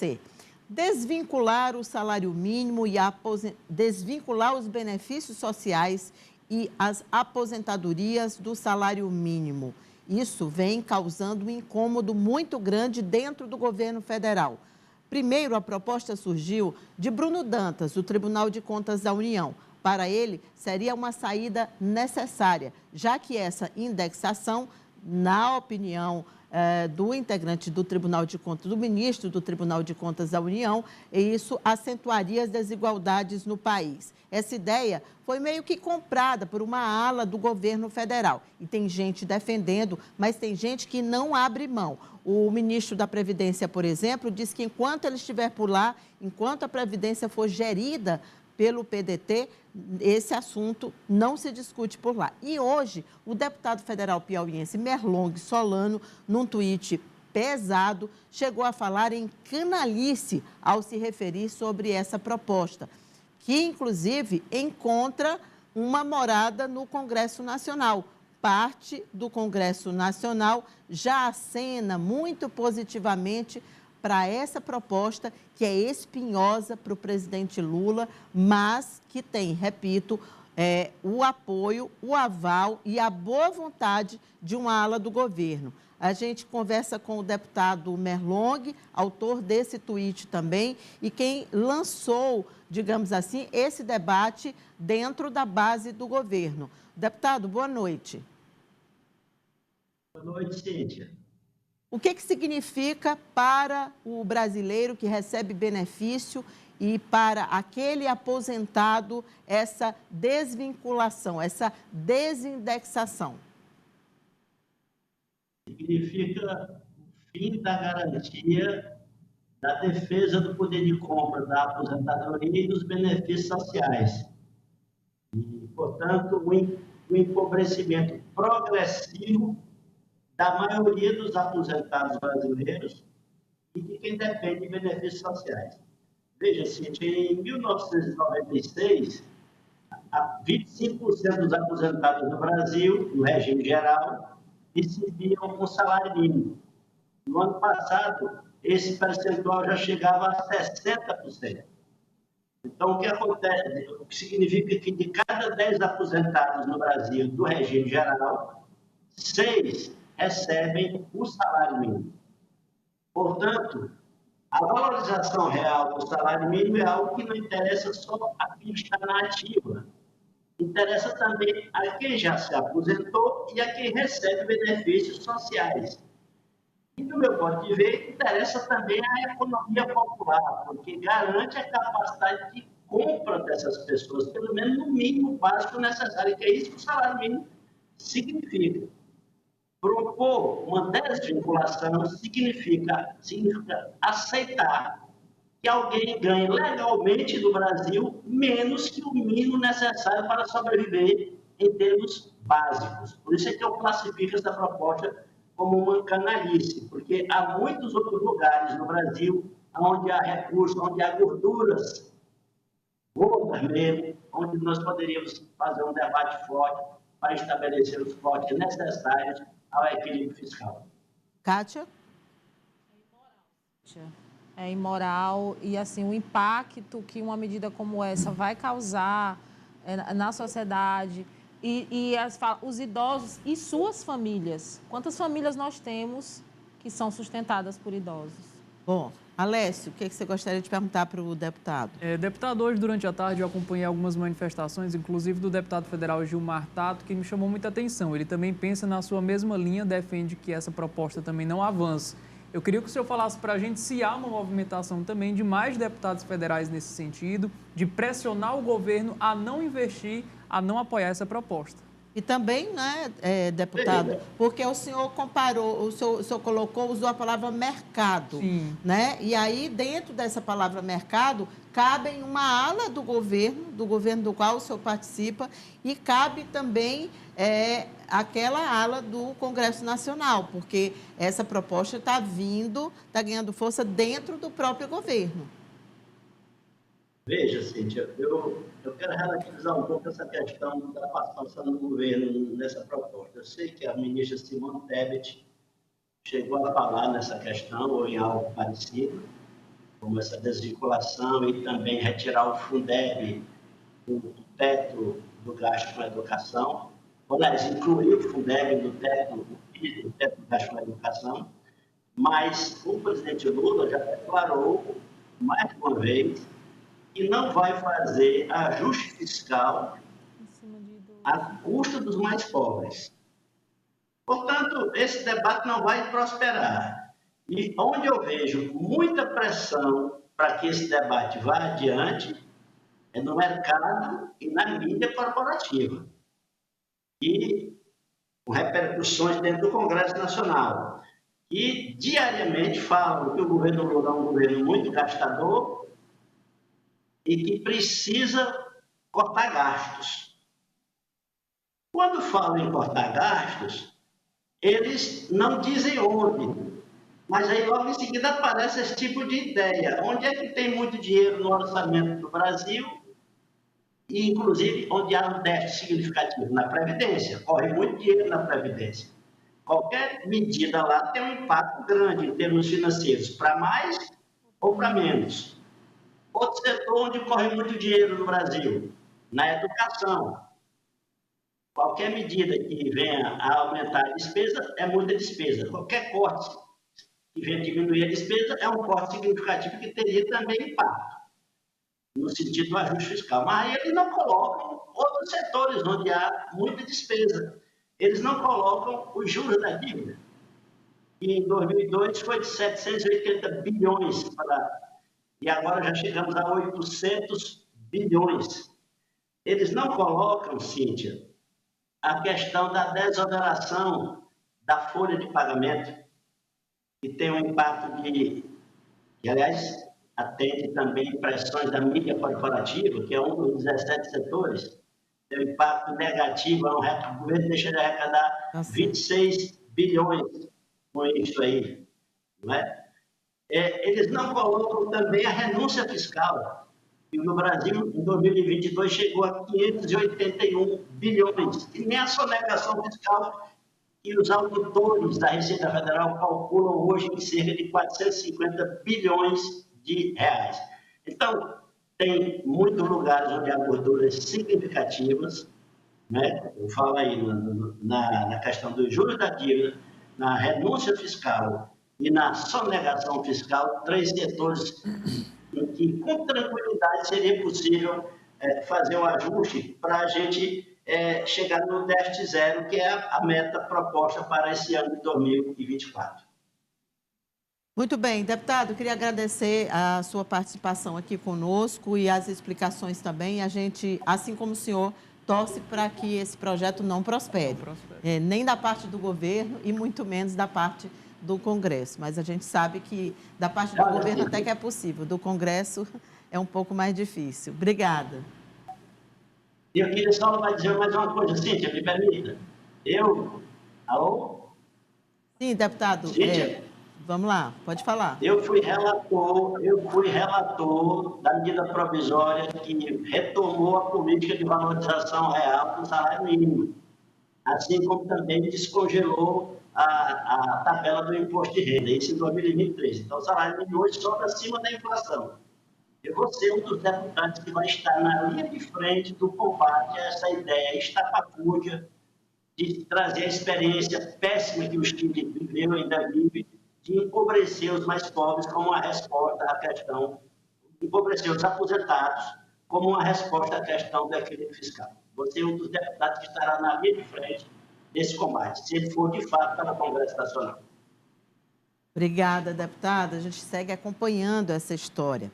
C. Desvincular o salário mínimo e desvincular os benefícios sociais e as aposentadorias do salário mínimo. Isso vem causando um incômodo muito grande dentro do governo federal. Primeiro, a proposta surgiu de Bruno Dantas, do Tribunal de Contas da União. Para ele, seria uma saída necessária, já que essa indexação, na opinião do integrante do Tribunal de Contas, do ministro do Tribunal de Contas da União, e isso acentuaria as desigualdades no país. Essa ideia foi meio que comprada por uma ala do governo federal. E tem gente defendendo, mas tem gente que não abre mão. O ministro da Previdência, por exemplo, disse que enquanto ele estiver por lá, enquanto a Previdência for gerida pelo PDT, esse assunto não se discute por lá. E hoje, o deputado federal piauiense Merlong Solano, num tweet pesado, chegou a falar em canalice ao se referir sobre essa proposta, que inclusive encontra uma morada no Congresso Nacional. Parte do Congresso Nacional já acena muito positivamente para essa proposta que é espinhosa para o presidente Lula, mas que tem, repito, o apoio, o aval e a boa vontade de uma ala do governo. A gente conversa com o deputado Merlong, autor desse tweet também, e quem lançou, digamos assim, esse debate dentro da base do governo. Deputado, boa noite. Boa noite, Cíntia. O que significa para o brasileiro que recebe benefício e para aquele aposentado essa desvinculação, essa desindexação? Significa o fim da garantia da defesa do poder de compra da aposentadoria e dos benefícios sociais. E, portanto, o empobrecimento progressivo da maioria dos aposentados brasileiros e de quem depende de benefícios sociais. Veja, Cíntia, em 1996, 25% dos aposentados no Brasil, no regime geral, recebiam um salário mínimo. No ano passado, esse percentual já chegava a 60%. Então, o que acontece? O que significa que de cada 10 aposentados no Brasil do regime geral, 6 recebem o salário mínimo. Portanto, a valorização real do salário mínimo é algo que não interessa só a quem está na ativa. Interessa também a quem já se aposentou e a quem recebe benefícios sociais. E, do meu ponto de vista, interessa também a economia popular, porque garante a capacidade de compra dessas pessoas, pelo menos no mínimo básico necessário, que é isso que o salário mínimo significa. Propor uma desvinculação significa aceitar que alguém ganhe legalmente no Brasil menos que o mínimo necessário para sobreviver em termos básicos. Por isso é que eu classifico essa proposta como uma canalice, porque há muitos outros lugares no Brasil onde há recursos, onde há gorduras, gordas mesmo, onde nós poderíamos fazer um debate forte para estabelecer os cortes necessários ao equilíbrio fiscal. Kátia? É imoral e, assim, o impacto que uma medida como essa vai causar na sociedade e os idosos e suas famílias. Quantas famílias nós temos que são sustentadas por idosos? Bom, Alessio, o que você gostaria de perguntar para o deputado? Deputado, hoje durante a tarde eu acompanhei algumas manifestações, inclusive do deputado federal Gilmar Tato, que me chamou muita atenção. Ele também pensa na sua mesma linha, defende que essa proposta também não avance. Eu queria que o senhor falasse para a gente se há uma movimentação também de mais deputados federais nesse sentido, de pressionar o governo a não investir, a não apoiar essa proposta. E também, né, deputado, porque o senhor comparou, o senhor colocou, usou a palavra mercado, Sim. Né? E aí, dentro dessa palavra mercado, cabe uma ala do governo do qual o senhor participa, e cabe também aquela ala do Congresso Nacional, porque essa proposta está ganhando força dentro do próprio governo. Veja, Cíntia, eu quero relativizar um pouco essa questão da participação do governo nessa proposta. Eu sei que a ministra Simone Tebet chegou a falar nessa questão ou em algo parecido, como essa desvinculação e também retirar o Fundeb do teto do gasto com a educação, aliás, incluir o Fundeb do teto do gasto com a educação, mas o presidente Lula já declarou, mais uma vez, que não vai fazer ajuste fiscal a custo dos mais pobres. Portanto, esse debate não vai prosperar. E onde eu vejo muita pressão para que esse debate vá adiante é no mercado e na mídia corporativa. E com repercussões dentro do Congresso Nacional. E diariamente falam que o governo Lula é um governo muito gastador e que precisa cortar gastos. Quando falam em cortar gastos, eles não dizem onde, mas aí logo em seguida aparece esse tipo de ideia. Onde é que tem muito dinheiro no orçamento do Brasil? E, inclusive, onde há um déficit significativo na Previdência. Corre muito dinheiro na Previdência. Qualquer medida lá tem um impacto grande em termos financeiros, para mais ou para menos. Outro setor onde corre muito dinheiro no Brasil, na educação. Qualquer medida que venha a aumentar a despesa é muita despesa. Qualquer corte que venha diminuir a despesa é um corte significativo que teria também impacto, no sentido do ajuste fiscal. Mas aí eles não colocam outros setores onde há muita despesa. Eles não colocam os juros da dívida, que em 2002 foi de 780 bilhões, e agora já chegamos a 800 bilhões. Eles não colocam, Cíntia, a questão da desoneração da folha de pagamento, que tem um impacto que, aliás, atende também pressões da mídia corporativa, que é um dos 17 setores, tem um impacto negativo, o governo deixa de arrecadar 26 bilhões com isso aí, não é? Eles não colocam também a renúncia fiscal, que no Brasil, em 2022, chegou a 581 bilhões, e nem a sonegação fiscal que os auditores da Receita Federal calculam hoje em cerca de 450 bilhões de reais. Então, tem muitos lugares onde há gorduras significativas, né? Eu falo aí na questão dos juros da dívida, na renúncia fiscal e na sonegação fiscal, 3 setores em que, com tranquilidade, seria possível fazer o ajuste para a gente chegar no déficit zero, que é a meta proposta para esse ano de 2024. Muito bem, deputado, queria agradecer a sua participação aqui conosco e as explicações também. A gente, assim como o senhor, torce para que esse projeto não prospere, nem da parte do governo e muito menos da parte do Congresso. Mas a gente sabe que da parte do governo até que é possível, do Congresso é um pouco mais difícil. Obrigada. Eu queria só dizer mais uma coisa, Cíntia, me permita. Alô? Sim, deputado. Cíntia? Vamos lá, pode falar. Eu fui relator da medida provisória que retomou a política de valorização real do salário mínimo, assim como também descongelou a tabela do imposto de renda, isso em 2023. Então, o salário mínimo hoje sobe acima da inflação. Eu vou ser um dos deputados que vai estar na linha de frente do combate a essa ideia estapafúrdia de trazer a experiência péssima que o Chile viveu e ainda vive, de empobrecer os mais pobres como uma resposta à questão, empobrecer os aposentados como uma resposta à questão do equilíbrio fiscal. Você é um dos deputados que estará na linha de frente desse combate, se ele for de fato para o Congresso Nacional. Obrigada, deputada. A gente segue acompanhando essa história.